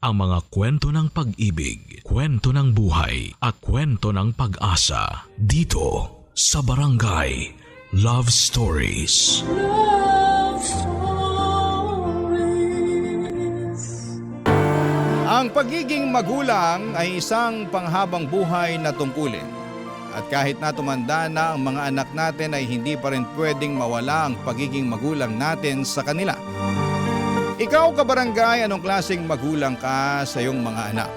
ang mga kwento ng pag-ibig, kwento ng buhay at kwento ng pag-asa dito sa Barangay Love Stories. Love Stories. Ang pagiging magulang ay isang panghabang buhay na tungkulin. At kahit na tumanda na ang mga anak natin ay hindi pa rin pwedeng mawala ang pagiging magulang natin sa kanila. Ikaw kabarangay, anong klaseng magulang ka sa iyong mga anak?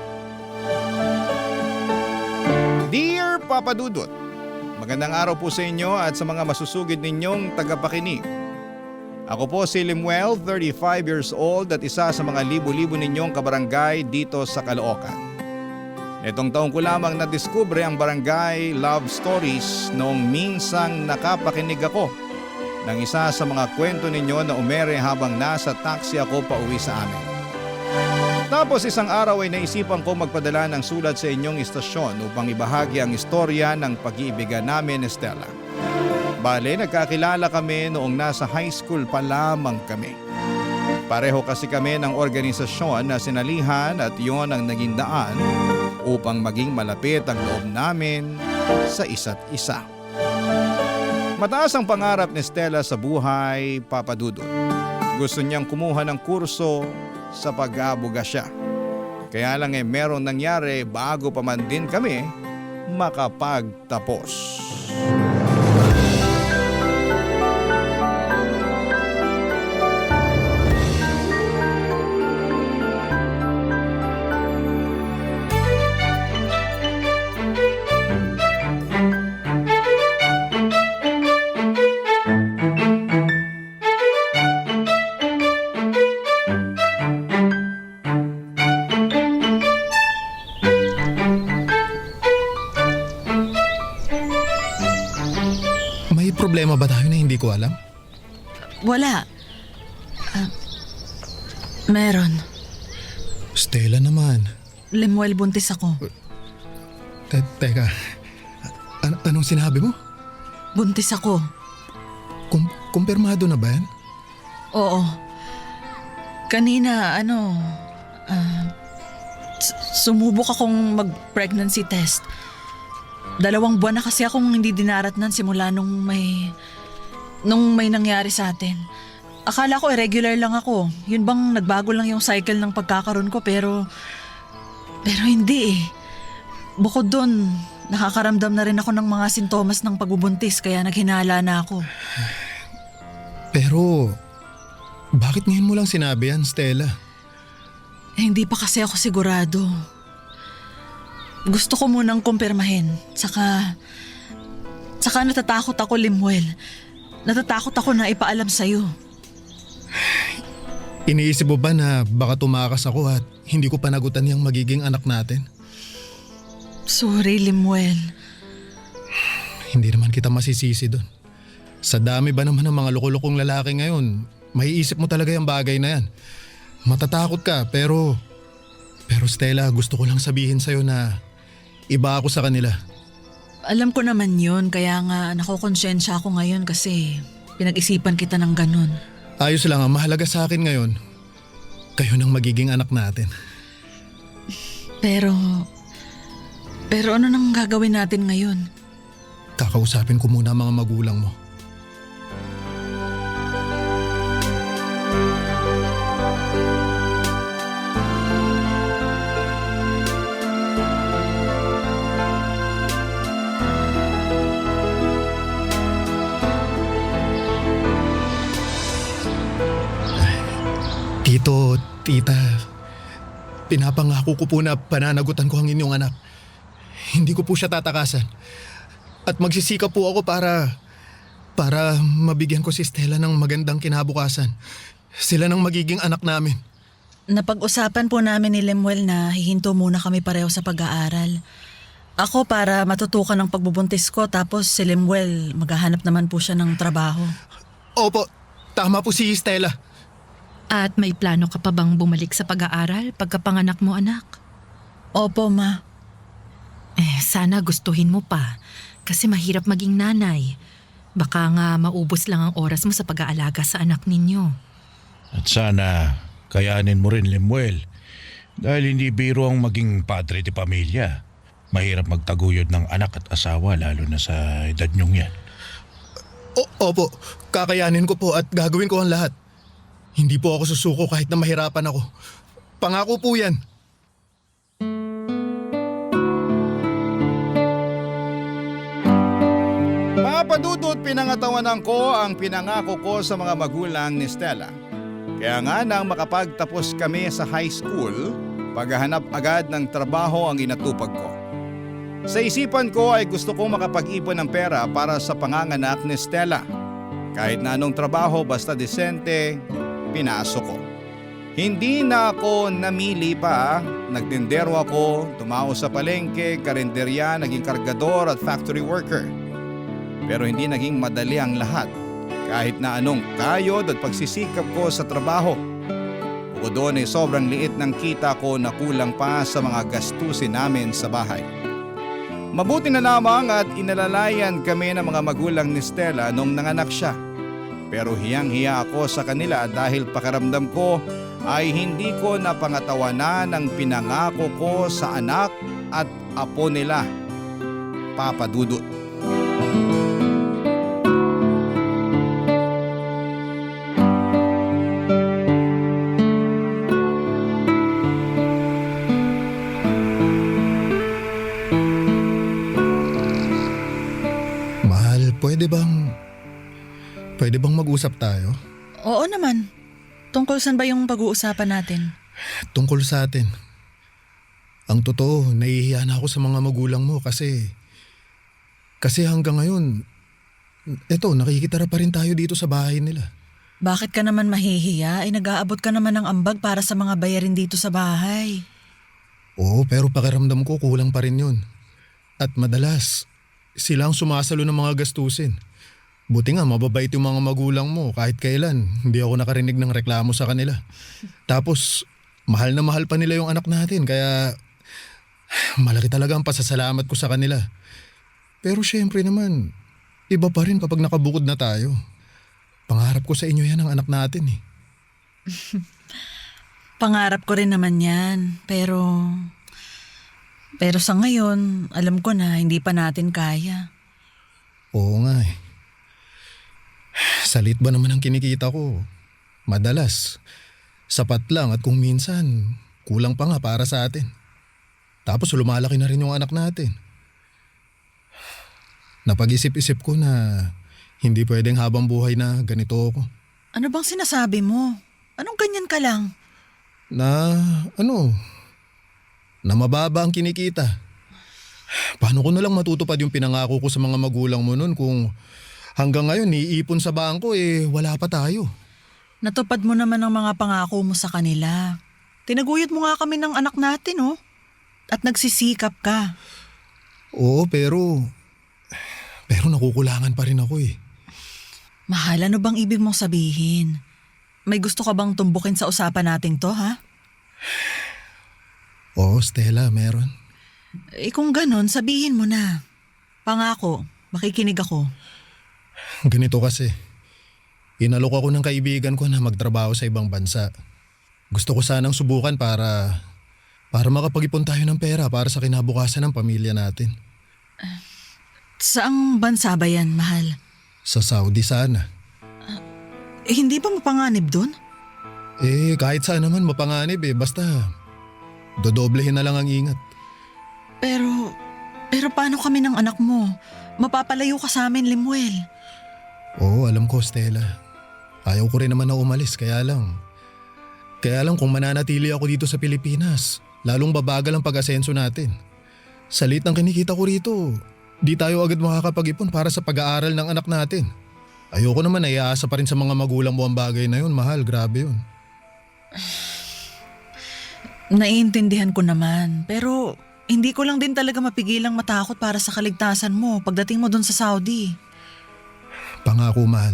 Dear Papa Dudut, magandang araw po sa inyo at sa mga masusugid ninyong tagapakinig. Ako po si Limuel, 35 years old at isa sa mga libo-libo ninyong kabarangay dito sa Caloocan. Netong taong ko lamang nadiskubre ang Barangay Love Stories noong minsang nakapakinig ako ng isa sa mga kwento ninyo na umere habang nasa taxi ako pauwi sa amin. Tapos isang araw ay naisipan ko magpadala ng sulat sa inyong istasyon upang ibahagi ang istorya ng pag-iibigan namin ni Stella. Bale, nagkakilala kami noong nasa high school pa lamang kami. Pareho kasi kami ng organisasyon na sinalihan at yon ang naging daan upang maging malapit ang loob namin sa isa't isa. Mataas ang pangarap ni Stella sa buhay, Papa Dudut. Gusto niyang kumuha ng kurso sa pag-aabogasya. Kaya lang merong nangyari bago pa man din kami makapagtapos. Problema ba tayo na hindi ko alam? Wala. Meron. Stella naman. Lemuel, buntis ako. Teka, anong sinabi mo? Buntis ako. Kumpirmado na ba yan? Oo. Kanina, sumubok akong mag-pregnancy test. 2 buwan na kasi akong hindi dinaratnan simula nung may nangyari sa atin. Akala ko irregular lang ako. Yun bang nagbago lang yung cycle ng pagkakaroon ko pero hindi eh. Bukod dun, nakakaramdam na rin ako ng mga sintomas ng pagbubuntis kaya naghinala na ako. Pero, bakit ngayon mo lang sinabi yan, Stella? Hindi pa kasi ako sigurado. Gusto ko munang kumpirmahin. Saka natatakot ako, Limuel. Natatakot ako na ipaalam sa'yo. Iniisip mo ba na baka tumakas ako at hindi ko panagutan yung magiging anak natin? Sorry, Limuel. Hindi naman kita masisisi doon. Sa dami ba naman ng mga loko-lokong lalaki ngayon, maiisip mo talaga yung bagay na yan. Matatakot ka pero Stella, gusto ko lang sabihin sa'yo na iba ako sa kanila. Alam ko naman yun, kaya nga nakokonsensya ako ngayon kasi pinag-isipan kita ng ganun. Ayos lang, ang mahalaga sa akin ngayon, kayo nang magiging anak natin. Pero ano nang gagawin natin ngayon? Kakausapin ko muna ang mga magulang mo. Tito, tita, pinapangako ko po na pananagutan ko ang inyong anak. Hindi ko po siya tatakasan. At magsisikap po ako para mabigyan ko si Stella ng magandang kinabukasan. Sila ng magiging anak namin. Napag-usapan po namin ni Lemuel na hihinto muna kami pareho sa pag-aaral. Ako para matutukan ng pagbubuntis ko tapos si Lemuel maghahanap naman po siya ng trabaho. Opo, tama po si Stella. At may plano ka pa bang bumalik sa pag-aaral pagkapanganak mo, anak? Opo, Ma. Sana gustuhin mo pa kasi mahirap maging nanay. Baka nga maubos lang ang oras mo sa pag-aalaga sa anak ninyo. At sana kayanin mo rin, Lemuel. Dahil hindi biro ang maging padre de pamilya. Mahirap magtaguyod ng anak at asawa lalo na sa edad niyong yan. Opo, kakayanin ko po at gagawin ko ang lahat. Hindi po ako susuko kahit na mahirapan ako. Pangako po yan. Papadudot, pinangatawanan ko ang pinangako ko sa mga magulang ni Stella. Kaya nga nang makapagtapos kami sa high school, paghahanap agad ng trabaho ang inatupag ko. Sa isipan ko ay gusto kong makapag-ipon ng pera para sa panganganak ni Stella. Kahit na anong trabaho basta disente, pinasok ko. Hindi na ako namili pa, nagtindero ako, tumao sa palengke, karinderya, naging kargador at factory worker. Pero hindi naging madali ang lahat, kahit na anong kayod at pagsisikap ko sa trabaho. Bukod doon ay sobrang liit ng kita ko na kulang pa sa mga gastusin namin sa bahay. Mabuti na lamang at inalalayan kami ng mga magulang ni Stella nung nanganak siya. Pero hiyang-hiya ako sa kanila dahil pakiramdam ko ay hindi ko napangatawanan ang pinangako ko sa anak at apo nila, Papa Dudut. Mahal, pwede bang mag-usap tayo? Oo naman. Tungkol saan ba yung pag-uusapan natin? Tungkol sa atin. Ang totoo, nahihiya na ako sa mga magulang mo kasi hanggang ngayon, eto, nakikitara pa rin tayo dito sa bahay nila. Bakit ka naman mahihiya? Ay nag-aabot ka naman ng ambag para sa mga bayarin dito sa bahay. Oo, pero pakiramdam ko kulang pa rin yun. At madalas, sila ang sumasalo ng mga gastusin. Buti nga mababait yung mga magulang mo kahit kailan. Hindi ako nakarinig ng reklamo sa kanila. Tapos, mahal na mahal pa nila yung anak natin kaya malaki talaga ang pasasalamat ko sa kanila. Pero syempre naman, iba pa rin kapag nakabukod na tayo. Pangarap ko sa inyo yan ang anak natin eh. Pangarap ko rin naman yan. Pero sa ngayon, alam ko na hindi pa natin kaya. Oo nga eh. Salit ba naman ang kinikita ko? Madalas, sapat lang at kung minsan, kulang pa nga para sa atin. Tapos lumalaki na rin yung anak natin. Napag-isip-isip ko na hindi pwedeng habang buhay na ganito ako. Ano bang sinasabi mo? Anong ganyan ka lang? Na mababa ang kinikita. Paano ko na lang matutupad yung pinangako ko sa mga magulang mo nun kung hanggang ngayon iipon sa bangko wala pa tayo. Natupad mo naman ang mga pangako mo sa kanila. Tinaguyod mo nga kami ng anak natin, oh. At nagsisikap ka. Oo, pero nakukulangan pa rin ako eh. Mahal, ano bang ibig mong sabihin? May gusto ka bang tumbukin sa usapan nating to, ha? Oo, Stella, meron. Kung ganon, sabihin mo na. Pangako, makikinig ako. Ganito kasi, inalok ako ng kaibigan ko na magtrabaho sa ibang bansa. Gusto ko sanang subukan para makapag-ipon tayo ng pera para sa kinabukasan ng pamilya natin. Saang bansa ba yan, mahal? Sa Saudi sana. Hindi ba mapanganib dun? Kahit saan naman mapanganib basta dodoblehin na lang ang ingat. Pero paano kami ng anak mo? Mapapalayo ka sa amin, Limuel. Oo, alam ko, Stella. Ayaw ko rin naman na umalis, kaya lang kung mananatili ako dito sa Pilipinas, lalong babagal ang pag-asenso natin. Sa liit ng kinikita ko rito, di tayo agad makakapag-ipon para sa pag-aaral ng anak natin. Ayoko naman na iaasa pa rin sa mga magulang mo ang bagay na yun, mahal, grabe yun. Naiintindihan ko naman, pero hindi ko lang din talaga mapigilang matakot para sa kaligtasan mo pagdating mo dun sa Saudi. Pangako, mahal.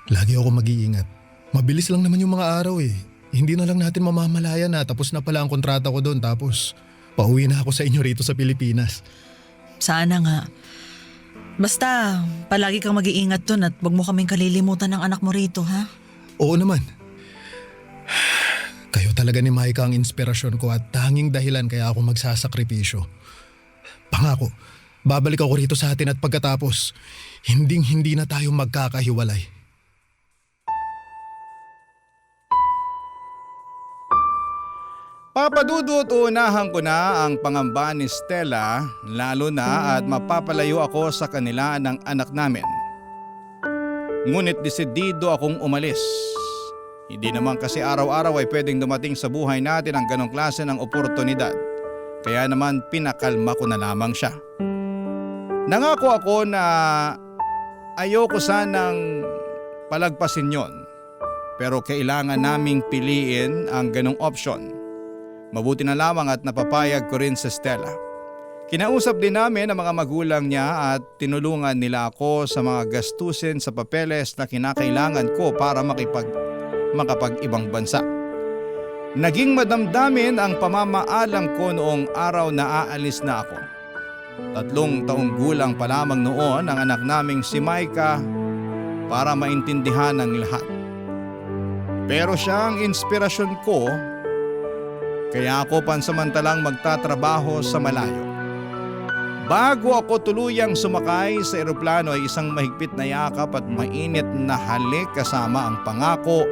Lagi ako mag-iingat. Mabilis lang naman yung mga araw eh. Hindi na lang natin mamamalayan na tapos na pala ang kontrata ko doon tapos pauwi na ako sa inyo rito sa Pilipinas. Sana nga. Basta, palagi kang mag-iingat dun at wag mo kaming kalilimutan ng anak mo rito, ha? Oo naman. Kayo talaga ni Maika ang inspirasyon ko at tanging dahilan kaya ako magsasakripisyo. Pangako, babalik ako rito sa atin at pagkatapos, hindi na tayo magkakahiwalay. Papa Dudut, unahan ko na ang pangamba ni Stella, lalo na at mapapalayo ako sa kanila ng anak namin. Ngunit desidido akong umalis. Hindi naman kasi araw-araw ay pwedeng dumating sa buhay natin ang ganong klase ng oportunidad. Kaya naman pinakalma ko na lamang siya. Nangako ako na ayoko sanang palagpasin yon. Pero kailangan naming piliin ang ganong option. Mabuti na lamang at napapayag ko rin si Stella. Kinausap din namin ang mga magulang niya at tinulungan nila ako sa mga gastusin sa papeles na kinakailangan ko para makapag-ibang bansa. Naging madamdamin ang pamamaalam ko noong araw na aalis na ako. 3 taong gulang pa lamang noon ang anak naming si Maika para maintindihan ng lahat. Pero siya ang inspirasyon ko. Kaya ako pansamantalang magtatrabaho sa malayo. Bago ako tuluyang sumakay sa eroplano ay isang mahigpit na yakap at mainit na halik kasama ang pangako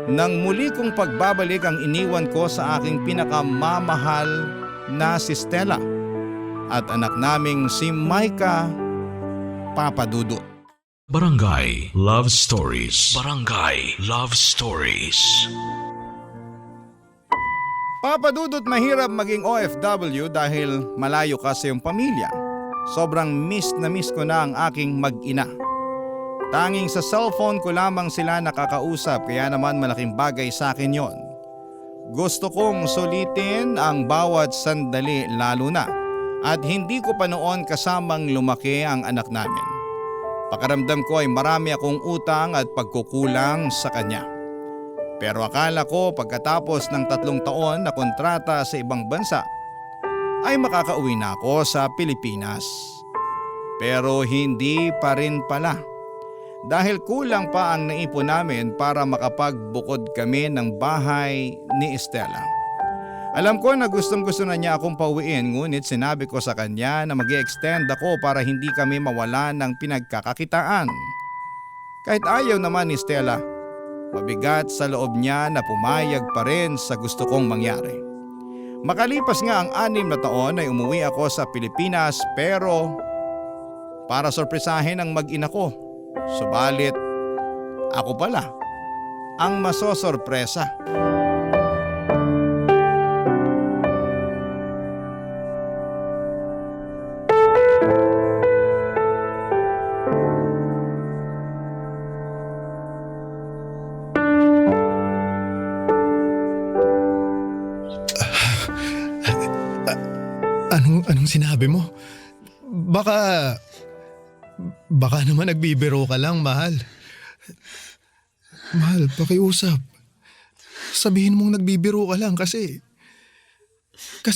nang muli kong pagbabalik ang iniwan ko sa aking pinakamamahal na si Stella at anak naming si Maika, Papa Dudut. Barangay Love Stories. Barangay Love Stories. Papa Dudut, mahirap maging OFW dahil malayo ka sa iyong pamilya. Sobrang miss na miss ko na ang aking mag-ina. Tanging sa cellphone ko lamang sila nakakausap kaya naman malaking bagay sa akin yon. Gusto kong sulitin ang bawat sandali lalo na at hindi ko pa noon kasamang lumaki ang anak namin. Pakaramdam ko ay marami akong utang at pagkukulang sa kanya. Pero akala ko pagkatapos ng 3 taon na kontrata sa ibang bansa ay makakauwi na ako sa Pilipinas. Pero hindi pa rin pala. Dahil kulang pa ang naipon namin para makapagbukod kami ng bahay ni Stella. Alam ko na gustong-gusto na niya akong pauwiin ngunit sinabi ko sa kanya na mag-i-extend ako para hindi kami mawala ng pinagkakakitaan. Kahit ayaw naman ni Stella, mabigat sa loob niya na pumayag pa rin sa gusto kong mangyari. Makalipas nga ang 6 na taon ay umuwi ako sa Pilipinas pero para sorpresahin ang mag-ina ko. Subalit ako pala ang masosorpresa. Anong sinabi mo? Baka naman nagbibiro ka lang, mahal. Mahal, pakiusap. Sabihin mong nagbibiro ka lang kasi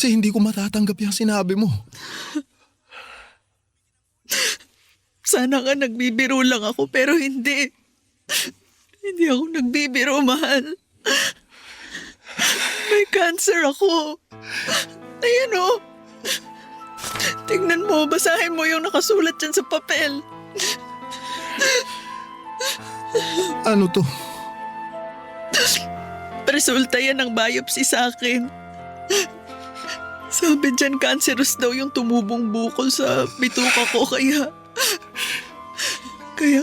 hindi ko matatanggap yung sinabi mo. Sana nga nagbibiro lang ako pero hindi. Hindi ako nagbibiro, mahal. May cancer ako. Ayan o. Tingnan mo, basahin mo yung nakasulat dyan sa papel. Ano to? Resulta yan ng biopsy sa akin. Sabi dyan, cancerous daw yung tumubong bukol sa bituka ko kaya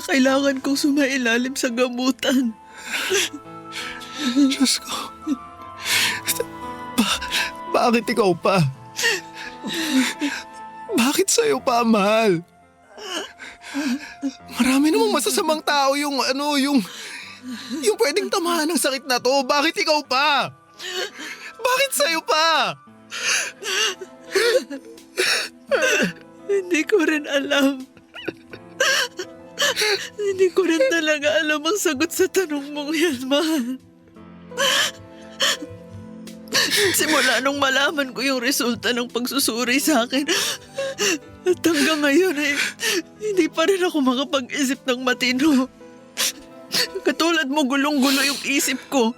kailangan kong sumailalim sa gamutan. Diyos ko. Bakit ikaw pa? Bakit sa'yo pa, mahal? Marami namang masasamang tao yung pwedeng tamahan ng sakit na to. Bakit ikaw pa? Bakit sa'yo pa? Hindi ko rin alam. Hindi ko rin talaga alam ang sagot sa tanong mong yan, mahal. Simula nung malaman ko yung resulta ng pagsusuri sa akin at hanggang ngayon hindi pa rin ako makapag-isip ng matino. Katulad mo, gulong-gulo yung isip ko.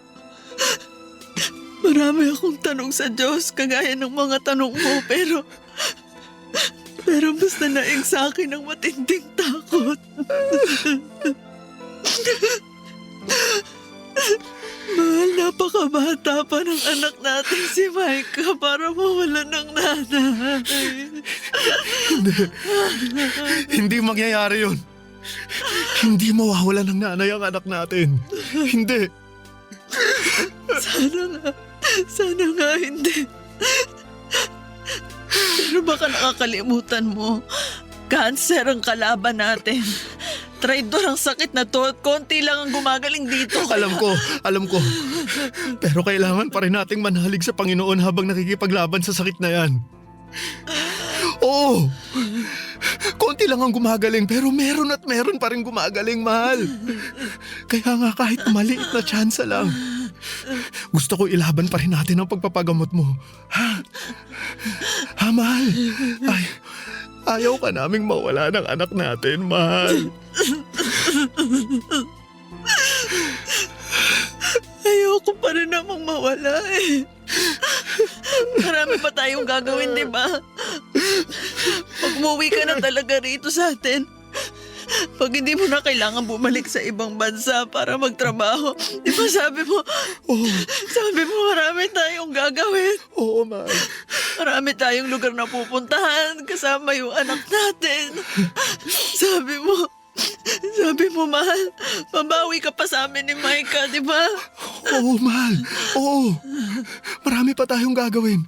Marami akong tanong sa Diyos kagaya ng mga tanong mo pero basta naing sa akin ang matinding takot. Mahal, napakabata pa ng anak natin si Micah para mawalan ng nanay. Hindi mangyayari yun. Hindi mawawala ng nanay ang anak natin. Hindi. Sana nga hindi. Pero baka nakakalimutan mo, cancer ang kalaban natin. Traidor ang sakit na to at konti lang ang gumagaling dito. Alam ko. Pero kailangan pa rin nating manalig sa Panginoon habang nakikipaglaban sa sakit na yan. Oo. Konti lang ang gumagaling pero meron pa rin gumagaling, mahal. Kaya nga kahit maliit na tsansa lang, gusto ko ilaban pa rin natin ang pagpapagamot mo. Ha, mahal? Ayaw ka naming mawala ng anak natin, mahal. Ayoko pa rin namang mawala eh. Marami pa tayong gagawin, di ba? Pag umuwi ka na talaga rito sa atin, pag hindi mo na kailangan bumalik sa ibang bansa para magtrabaho, di ba sabi mo marami tayong gagawin. Oo, mahal. Marami tayong lugar na pupuntahan kasama yung anak natin. Sabi mo, mahal, mabawi ka pa sa amin ni Micah, di ba? Oo, mahal. Oo. Marami pa tayong gagawin.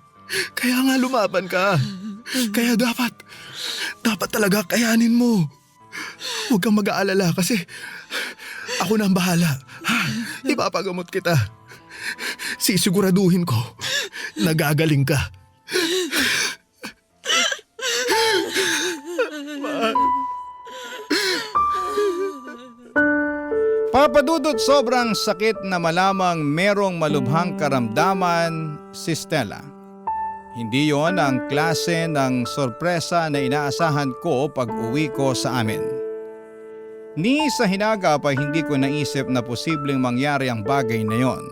Kaya nga lumaban ka. Kaya dapat talaga kayanin mo. Huwag kang mag-aalala kasi ako na ang bahala. Ipapagamot kita. Sisiguraduhin ko na gagaling ka. Papa Dudut, sobrang sakit na malamang merong malubhang karamdaman si Stella. Hindi yon ang klase ng sorpresa na inaasahan ko pag uwi ko sa amin. Ni sa hinagap ay hindi ko naisip na posibleng mangyari ang bagay na yon.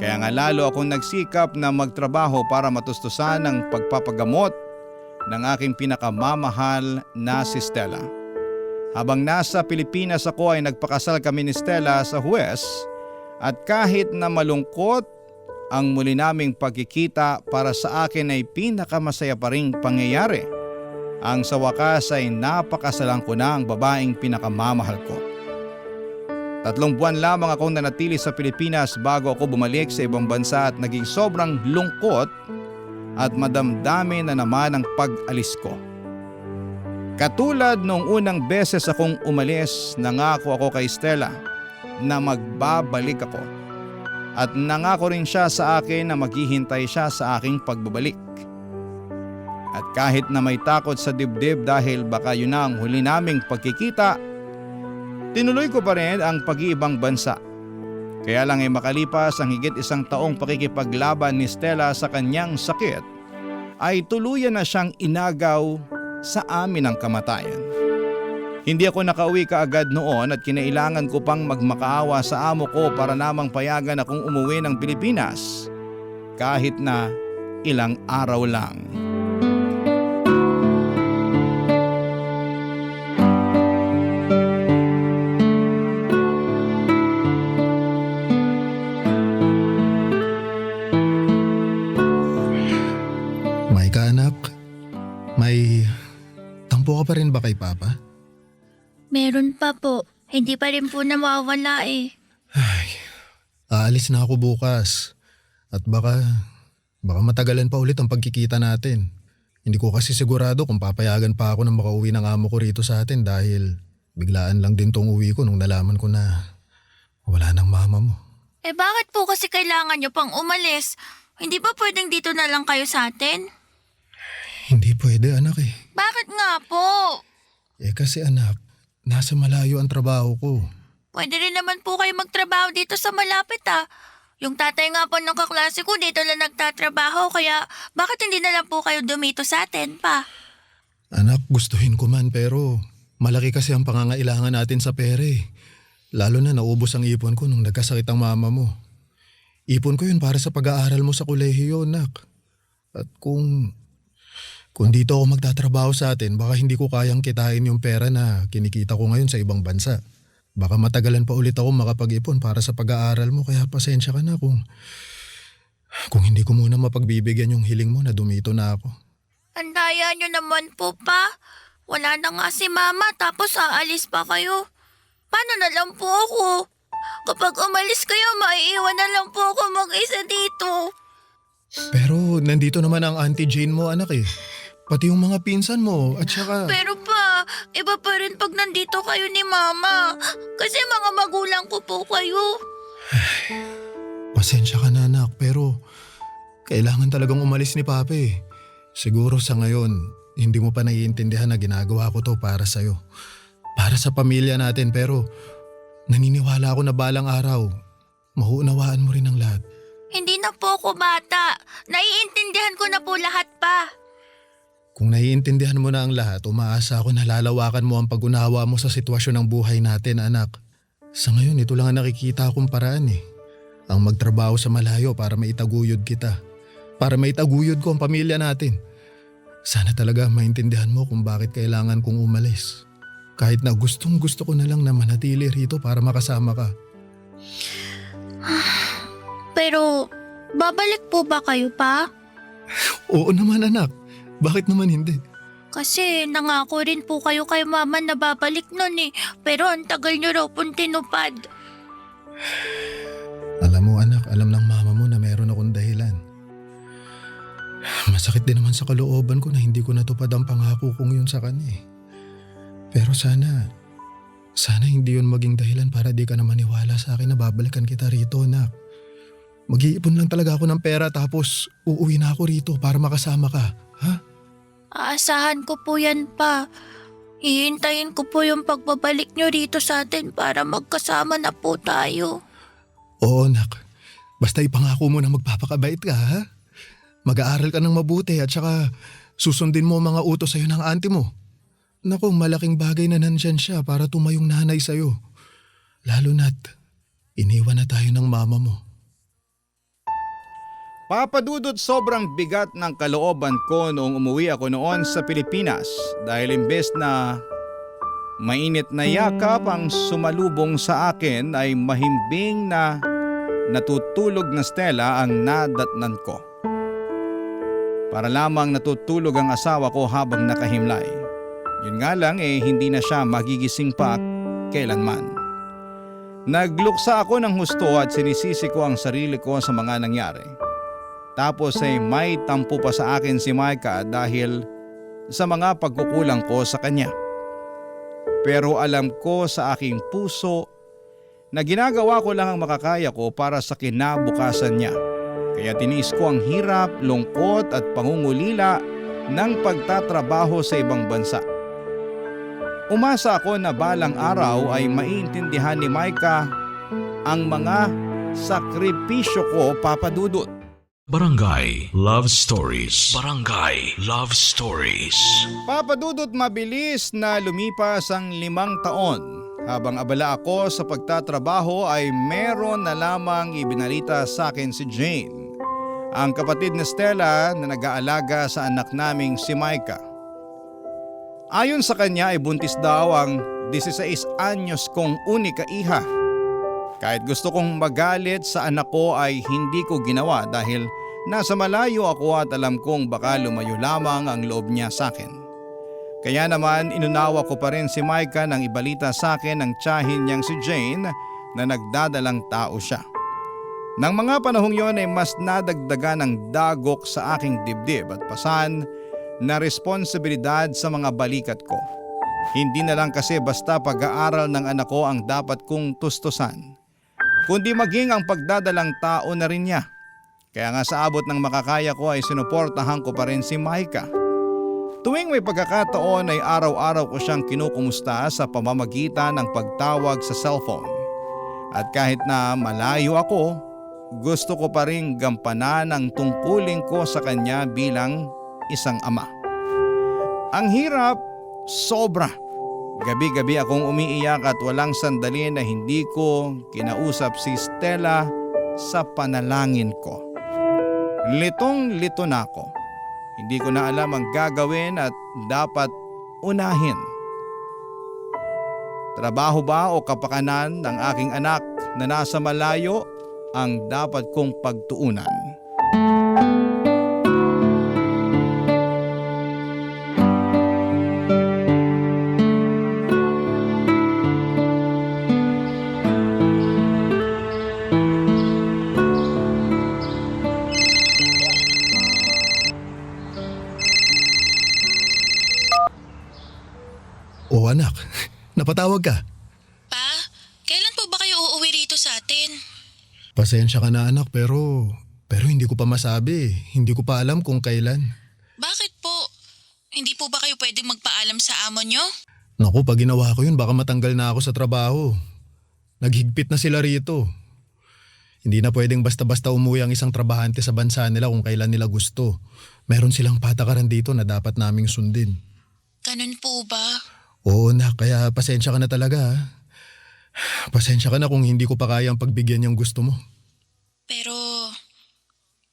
Kaya nga lalo akong nagsikap na magtrabaho para matustusan ang pagpapagamot ng aking pinakamamahal na si Stella. Habang nasa Pilipinas ako ay nagpakasal kami ni Stella sa huwes at kahit na malungkot ang muli naming pagkikita, para sa akin ay pinakamasaya pa ring pangyayari. Ang sa wakas ay napakasalan ko na ang babaeng pinakamamahal ko. 3 buwan lamang akong nanatili sa Pilipinas bago ako bumalik sa ibang bansa at naging sobrang lungkot at madamdamin na naman ang pag-alis ko. Katulad noong unang beses akong umalis, nangako ako kay Stella na magbabalik ako. At nangako rin siya sa akin na maghihintay siya sa aking pagbabalik. At kahit na may takot sa dibdib dahil baka yun na ang huli naming pagkikita, tinuloy ko pa rin ang pag-iibang bansa. Kaya lang ay makalipas ang higit 1 taong pakikipaglaban ni Stella sa kanyang sakit, ay tuluyan na siyang inagaw sa amin ang kamatayan. Hindi ako nakauwi kaagad noon at kinailangan ko pang magmakaawa sa amo ko para namang payagan akong umuwi ng Pilipinas kahit na ilang araw lang. Micah, anak, may tampo ka pa rin ba kay Papa? Meron pa po. Hindi pa rin po nawawala eh. Aalis na ako bukas. At baka matagalan pa ulit ang pagkikita natin. Hindi ko kasi sigurado kung papayagan pa ako na makauwi ng amo ko rito sa atin dahil biglaan lang din tong uwi ko nung nalaman ko na wala nang mama mo. Eh bakit po kasi kailangan nyo pang umalis? Hindi ba pwedeng dito na lang kayo sa atin? Hindi pwede, anak eh. Bakit nga po? Kasi anak, nasa malayo ang trabaho ko. Pwede rin naman po kayo magtrabaho dito sa malapit ah. Yung tatay nga po ng kaklase ko dito lang nagtatrabaho kaya bakit hindi na lang po kayo dumito sa atin pa? Anak, gustuhin ko man pero malaki kasi ang pangangailangan natin sa pera eh. Lalo na naubos ang ipon ko nung nagkasakit ang mama mo. Ipon ko yun para sa pag-aaral mo sa kolehiyo, nak. At kung dito ako magtatrabaho sa atin, baka hindi ko kayang kitain yung pera na kinikita ko ngayon sa ibang bansa. Baka matagalan pa ulit ako makapag-ipon para sa pag-aaral mo, kaya pasensya ka na kung hindi ko muna mapagbibigyan yung hiling mo na dumito na ako. Andaya nyo naman po pa. Wala na nga si Mama tapos aalis pa kayo. Paano na lang po ako? Kapag umalis kayo, maiiwan na lang po ako mag-isa dito. Pero nandito naman ang Auntie Jane mo, anak eh. Pati yung mga pinsan mo at saka... Pero pa, iba pa rin pag nandito kayo ni Mama. Kasi mga magulang ko po kayo. Pasensya ka na, anak, pero kailangan talagang umalis ni Papa eh. Siguro sa ngayon, hindi mo pa naiintindihan na ginagawa ko to para sa'yo. Para sa pamilya natin, pero naniniwala ako na balang araw, mahuunawaan mo rin ang lahat. Hindi na po ako bata. Naiintindihan ko na po lahat pa. Kung naiintindihan mo na ang lahat, umaasa ako na lalawakan mo ang pag-unawa mo sa sitwasyon ng buhay natin, anak. Sa ngayon, ito lang ang nakikita akong paraan eh. Ang magtrabaho sa malayo para maitaguyod kita. Para maitaguyod ko ang pamilya natin. Sana talaga maintindihan mo kung bakit kailangan kong umalis. Kahit na gustong gusto ko na lang na manatili rito para makasama ka. Pero, babalik po ba kayo pa? Oo naman, anak. Bakit naman hindi? Kasi nangako rin po kayo kay Mama na babalik nun eh. Pero ang tagal nyo raw pong tinupad. Alam mo, anak, alam ng mama mo na meron akong dahilan. Masakit din naman sa kalooban ko na hindi ko natupad ang pangako kong yun sa kanya eh. Pero sana hindi yun maging dahilan para di ka na maniwala sa akin na babalikan kita rito, anak. Mag-iipon lang talaga ako ng pera tapos uuwi na ako rito para makasama ka, ha? Aasahan ko po yan pa. Hihintayin ko po yung pagbabalik nyo rito sa atin para magkasama na po tayo. Oo, anak. Basta ipangako mo na magpapakabait ka, ha? Mag-aaral ka ng mabuti at saka susundin mo ang mga utos sa'yo ng auntie mo. Naku, malaking bagay na nandyan siya para tumayong nanay sa'yo. Lalo na't iniwan na tayo ng mama mo. Papadudot, sobrang bigat ng kalooban ko noong umuwi ako noon sa Pilipinas dahil imbes na mainit na yakap ang sumalubong sa akin ay mahimbing na natutulog na Stella ang nadatnan ko. Para lamang natutulog ang asawa ko habang nakahimlay. Yun nga lang hindi na siya magigising pa kailanman. Nagluksa ako ng husto at sinisisi ko ang sarili ko sa mga nangyari. Tapos may tampo pa sa akin si Micah dahil sa mga pagkukulang ko sa kanya. Pero alam ko sa aking puso na ginagawa ko lang ang makakaya ko para sa kinabukasan niya. Kaya tiniis ko ang hirap, lungkot at pangungulila ng pagtatrabaho sa ibang bansa. Umasa ako na balang araw ay maiintindihan ni Micah ang mga sakripisyo ko, papadudot. Barangay Love Stories. Barangay Love Stories. Papadudot, mabilis na lumipas ang 5 taon. Habang abala ako sa pagtatrabaho ay meron na lamang ibinalita sa akin si Jane, ang kapatid ni Stella na nag-aalaga sa anak naming si Micah. Ayon sa kanya ay buntis daw ang 16 anyos kong unika iha. Kahit gusto kong magalit sa anak ko ay hindi ko ginawa dahil nasa malayo ako at alam kong baka lumayo lamang ang loob niya sa akin. Kaya naman inunawa ko pa rin si Micah nang ibalita sa akin ng tiyahin niyang si Jane na nagdadalang tao siya. Nang mga panahong yon ay mas nadagdagan ang dagok sa aking dibdib at pasan na responsibilidad sa mga balikat ko. Hindi na lang kasi basta pag-aaral ng anak ko ang dapat kong tustusan, kundi maging ang pagdadalang tao na rin niya. Kaya nga sa abot ng makakaya ko ay sinuportahan ko pa rin si Micah. Tuwing may pagkakataon ay araw-araw ko siyang kinukumusta sa pamamagitan ng pagtawag sa cellphone. At kahit na malayo ako, gusto ko pa rin gampanan ang tungkulin ko sa kanya bilang isang ama. Ang hirap, sobra. Gabi-gabi akong umiiyak at walang sandali na hindi ko kinausap si Stella sa panalangin ko. Litong-lito na ako. Hindi ko na alam ang gagawin at dapat unahin. Trabaho ba o kapakanan ng aking anak na nasa malayo ang dapat kong pagtuunan? O anak, napatawag ka. Pa, kailan po ba kayo uuwi rito sa atin? Pasensya ka na anak pero hindi ko pa masabi. Hindi ko pa alam kung kailan. Bakit po? Hindi po ba kayo pwedeng magpaalam sa amo nyo? Naku, pag ginawa ko yun baka matanggal na ako sa trabaho. Naghigpit na sila rito. Hindi na pwedeng basta-basta umuwi ang isang trabahante sa bansa nila kung kailan nila gusto. Meron silang patakaran dito na dapat naming sundin. Ganun po ba? Oo na, kaya pasensya ka na talaga. Ha? Pasensya ka na kung hindi ko pa kayang pagbigyan yung gusto mo. Pero,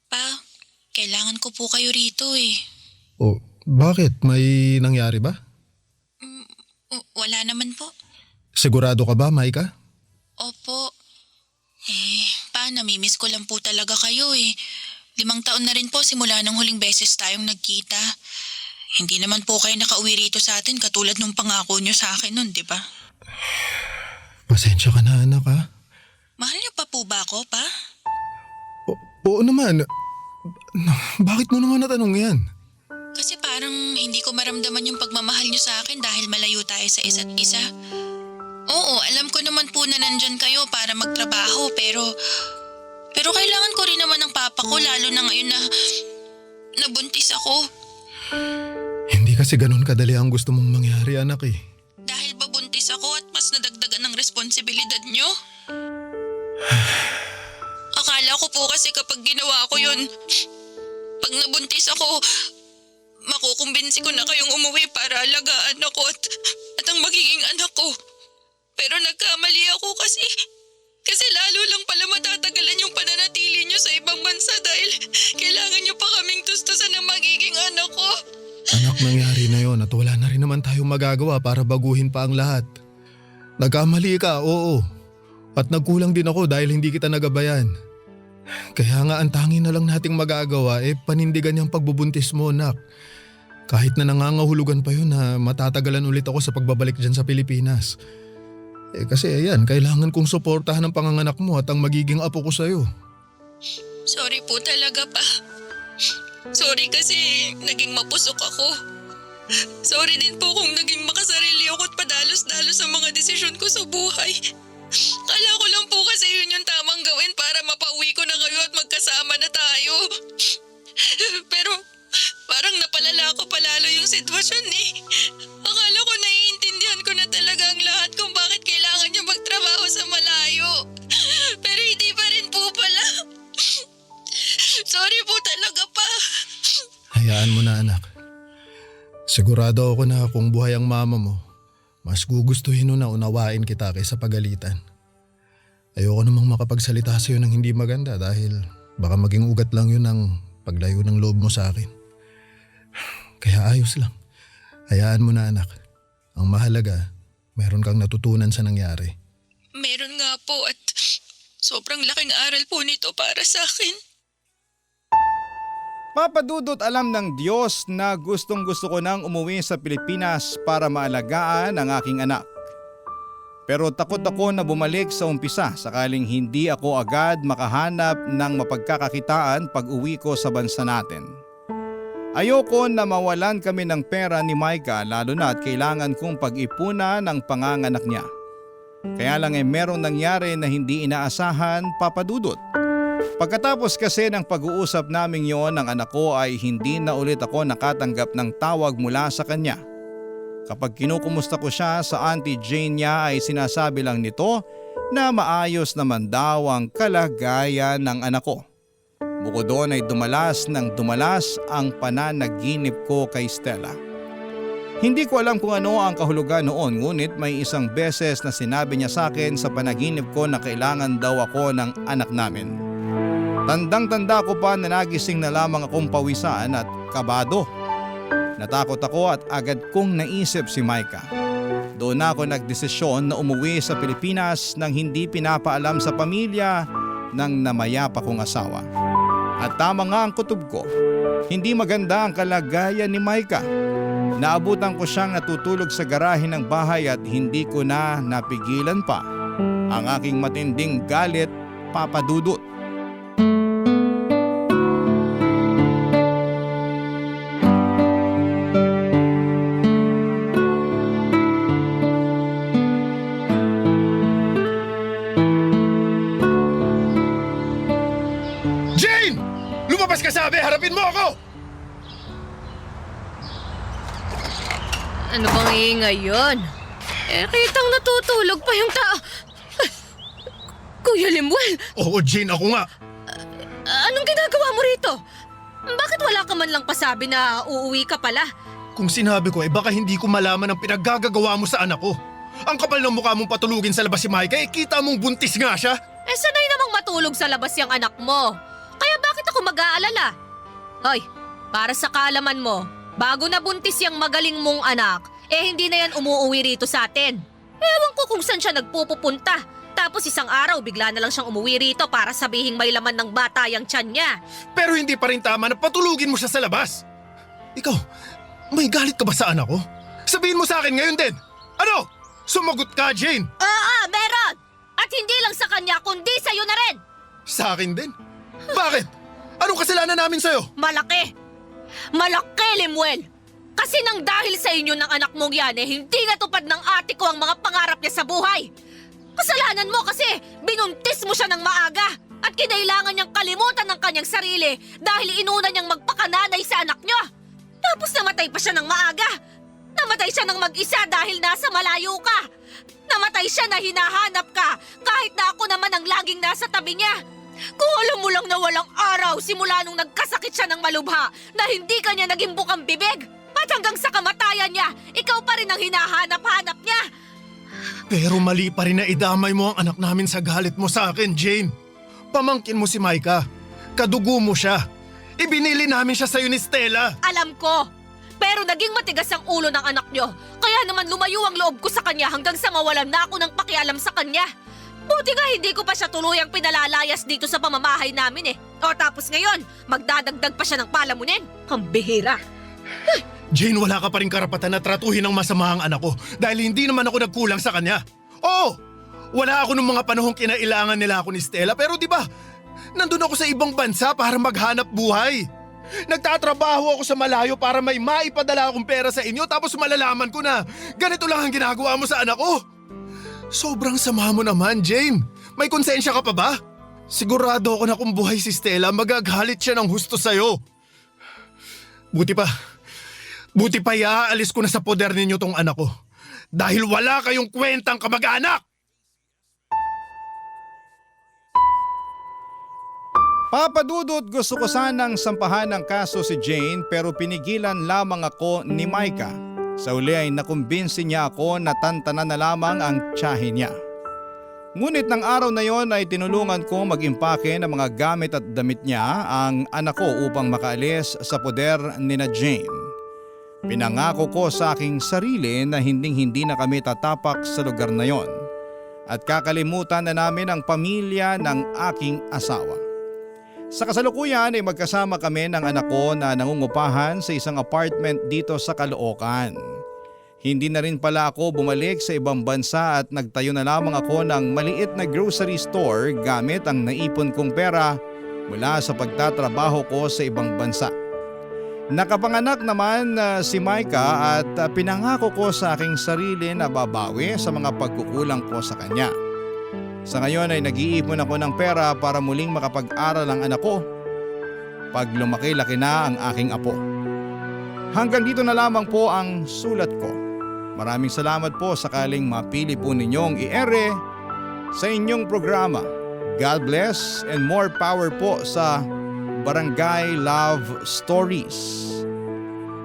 pa, kailangan ko po kayo rito eh. O, bakit? May nangyari ba? Wala naman po. Sigurado ka ba, Maika? Opo. Pa, namimiss ko lang po talaga kayo eh. 5 taon na rin po simula nung huling beses tayong nagkita. Hindi naman po kayo nakauwi rito sa atin katulad nung pangako nyo sa akin nun, di ba? Pasensya ka na anak ha. Mahal niyo pa po ba ako, pa? Oo naman. Bakit mo naman natanong yan? Kasi parang hindi ko maramdaman yung pagmamahal niyo sa akin dahil malayo tayo sa isa't isa. Oo, alam ko naman po na nandyan kayo para magtrabaho pero kailangan ko rin naman ng papa ko lalo na ngayon na nabuntis ako. Hindi kasi ganun kadali ang gusto mong mangyari anak eh. Dahil ba buntis ako at mas nadagdagan ng responsibilidad niyo? Akala ko po kasi kapag ginawa ko yun, pag nabuntis ako, makukumbinsi ko na kayong umuwi para alagaan ako at ang magiging anak ko. Pero nagkamali ako kasi lalo lang pala matatagalan yung pananatili niyo sa ibang bansa dahil kailangan niyo pa kaming tustusan ng magiging anak ko. Anak, nangyari na yon at wala na rin naman tayong magagawa para baguhin pa ang lahat. Nagkamali ka, oo. At nagkulang din ako dahil hindi kita nagabayan. Kaya nga ang tanging na lang nating magagawa panindigan yung pagbubuntis mo, anak. Kahit na nangangahulugan pa yun na matatagalan ulit ako sa pagbabalik dyan sa Pilipinas. Kasi ayan, kailangan kong suportahan ang panganganak mo at ang magiging apo ko sa'yo. Sorry po talaga, pa. Sorry kasi naging mapusok ako. Sorry din po kung naging makasarili ako at padalos-dalos sa mga desisyon ko sa buhay. Kala ko lang po kasi yun yung tamang gawin para mapauwi ko na kayo at magkasama na tayo. Pero parang napalala ko palalo yung sitwasyon eh. Akala ko naiintindihan ko na talaga ang lahat kung bakit kailangan niya magtrabaho sa malayo. Pero hindi pa rin po pala. Sorry po talaga, pa. Hayaan mo na anak. Sigurado ako na kung buhay ang mama mo, mas gugustuhin mo na unawain kita kaysa pagalitan. Ayoko namang makapagsalita sa iyo ng hindi maganda dahil baka maging ugat lang yun ang paglayo ng loob mo sa akin. Kaya ayos lang. Hayaan mo na anak. Ang mahalaga, meron kang natutunan sa nangyari. Meron nga po at sobrang laking aral po nito para sa akin. Papa Dudut, alam ng Diyos na gustong-gusto ko nang umuwi sa Pilipinas para maalagaan ang aking anak. Pero takot ako na bumalik sa umpisa sakaling hindi ako agad makahanap ng mapagkakakitaan pag uwi ko sa bansa natin. Ayoko na mawalan kami ng pera ni Maika lalo na at kailangan kong pag-ipunan ng panganganak niya. Kaya lang merong nangyari na hindi inaasahan, Papa Dudut. Pagkatapos kasi ng pag-uusap naming yon ng anak ko ay hindi na ulit ako nakatanggap ng tawag mula sa kanya. Kapag kinukumusta ko siya sa Auntie Jane niya ay sinasabi lang nito na maayos naman daw ang kalagayan ng anak ko. Bukod doon ay dumalas ang pananaginip ko kay Stella. Hindi ko alam kung ano ang kahulugan noon ngunit may isang beses na sinabi niya sa akin sa panaginip ko na kailangan daw ako ng anak namin. Tandang-tanda ko pa na nagising na lamang akong pawisan at kabado. Natakot ako at agad kong naisip si Micah. Doon ako nagdesisyon na umuwi sa Pilipinas nang hindi pinapaalam sa pamilya ng namayapa kong asawa. At tama nga ang kutob ko, hindi maganda ang kalagayan ni Micah. Naabutan ko siyang natutulog sa garahe ng bahay at hindi ko na napigilan pa ang aking matinding galit, Papa Dudut. Jane! Lumabas ka sabi! Harapin mo ako! Ano bang iingay yun? Kitang natutulog pa yung Kuya Limuel, Oo, Jane, ako nga. anong ginagawa mo rito? Bakit wala ka man lang pasabi na uuwi ka pala? Kung sinabi ko, baka hindi ko malaman ang pinaggagawa mo sa anak ko. Ang kapal ng mukha mong patulugin sa labas si Micah, kita mong buntis nga siya. Sanay namang matulog sa labas yung anak mo. Kaya bakit ako mag-aalala? Hoy, para sa kaalaman mo, bago nabuntis yung magaling mong anak, hindi na yan umuuwi rito sa atin. Ewan ko kung saan siya nagpupunta. Tapos isang araw, bigla na lang siyang umuwi rito para sabihin may laman ng bata yung tiyan niya. Pero hindi pa rin tama na patulugin mo siya sa labas. Ikaw, may galit ka ba sa anak ko? Sabihin mo sa akin ngayon din. Ano? Sumagot ka, Jane. Oo, meron! At hindi lang sa kanya, kundi sa'yo na rin! Sa akin din? Bakit? Anong kasalanan namin sa'yo? Malaki! Malaki, Limuel! Kasi nang dahil sa inyo ng anak mong yan, hindi natupad ng ate ko ang mga pangarap niya sa buhay. Kasalanan mo kasi binuntis mo siya ng maaga at kinailangan niyang kalimutan ng kanyang sarili dahil inuna niyang magpakananay sa anak niyo. Tapos namatay pa siya ng maaga. Namatay siya ng mag-isa dahil nasa malayo ka. Namatay siya na hinahanap ka kahit na ako naman ang laging nasa tabi niya. Kung alam mo lang na walang araw simula nung nagkasakit siya ng malubha na hindi kanya naging bukang bibig at hanggang sa kamatayan niya, ikaw pa rin ang hinahanap-hanap niya. Pero mali pa rin na idamay mo ang anak namin sa galit mo sa akin, Jane. Pamangkin mo si Micah. Kadugo mo siya. Ibinili namin siya sa'yo ni Stella. Alam ko. Pero naging matigas ang ulo ng anak niyo. Kaya naman lumayo ang loob ko sa kanya hanggang sa mawalan na ako ng pakialam sa kanya. Buti nga hindi ko pa siya tuluyang pinalalayas dito sa pamamahay namin . O tapos ngayon, magdadagdag pa siya ng palamunin. Kambihira. Jane, wala ka pa rin karapatan na tratuhin ng masama ang anak ko dahil hindi naman ako nagkulang sa kanya. Oo, wala ako nung mga panahong kinailangan nila ako ni Stella pero di ba, nandun ako sa ibang bansa para maghanap buhay. Nagtatrabaho ako sa malayo para may maipadala akong pera sa inyo tapos malalaman ko na ganito lang ang ginagawa mo sa anak ko. Sobrang sama mo naman, Jane. May konsensya ka pa ba? Sigurado ako na kung buhay si Stella, magagalit siya ng husto sa'yo. Buti pa iaalis ko na sa poder ninyo tong anak ko. Dahil wala kayong kwentang kamag-anak! Papa Dudut, gusto ko sanang sampahan ng kaso si Jane pero pinigilan lamang ako ni Micah. Sa uli ay nakumbinsi niya ako na tantanan na lamang ang tiyahin niya. Ngunit ng araw na yon ay tinulungan ko mag-impake ng mga gamit at damit niya ang anak ko upang makaalis sa poder ni na Jane. Pinangako ko sa aking sarili na hinding-hindi na kami tatapak sa lugar na yon at kakalimutan na namin ang pamilya ng aking asawa. Sa kasalukuyan ay magkasama kami ng anak ko na nangungupahan sa isang apartment dito sa Caloocan. Hindi na rin pala ako bumalik sa ibang bansa at nagtayo na lamang ako ng maliit na grocery store gamit ang naipon kong pera mula sa pagtatrabaho ko sa ibang bansa. Nakapanganak naman si Micah at pinangako ko sa aking sarili na babawi sa mga pagkukulang ko sa kanya. Sa ngayon ay nag-iipon ako ng pera para muling makapag-aral ang anak ko pag lumaki-laki na ang aking apo. Hanggang dito na lamang po ang sulat ko. Maraming salamat po sakaling mapili po ninyong i-ere sa inyong programa. God bless and more power po sa Barangay Love Stories.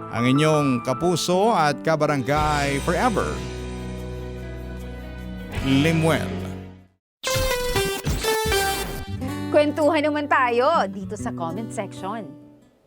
Ang inyong kapuso at kabarangay forever, Limuel. Magkwentuhan naman tayo dito sa comment section.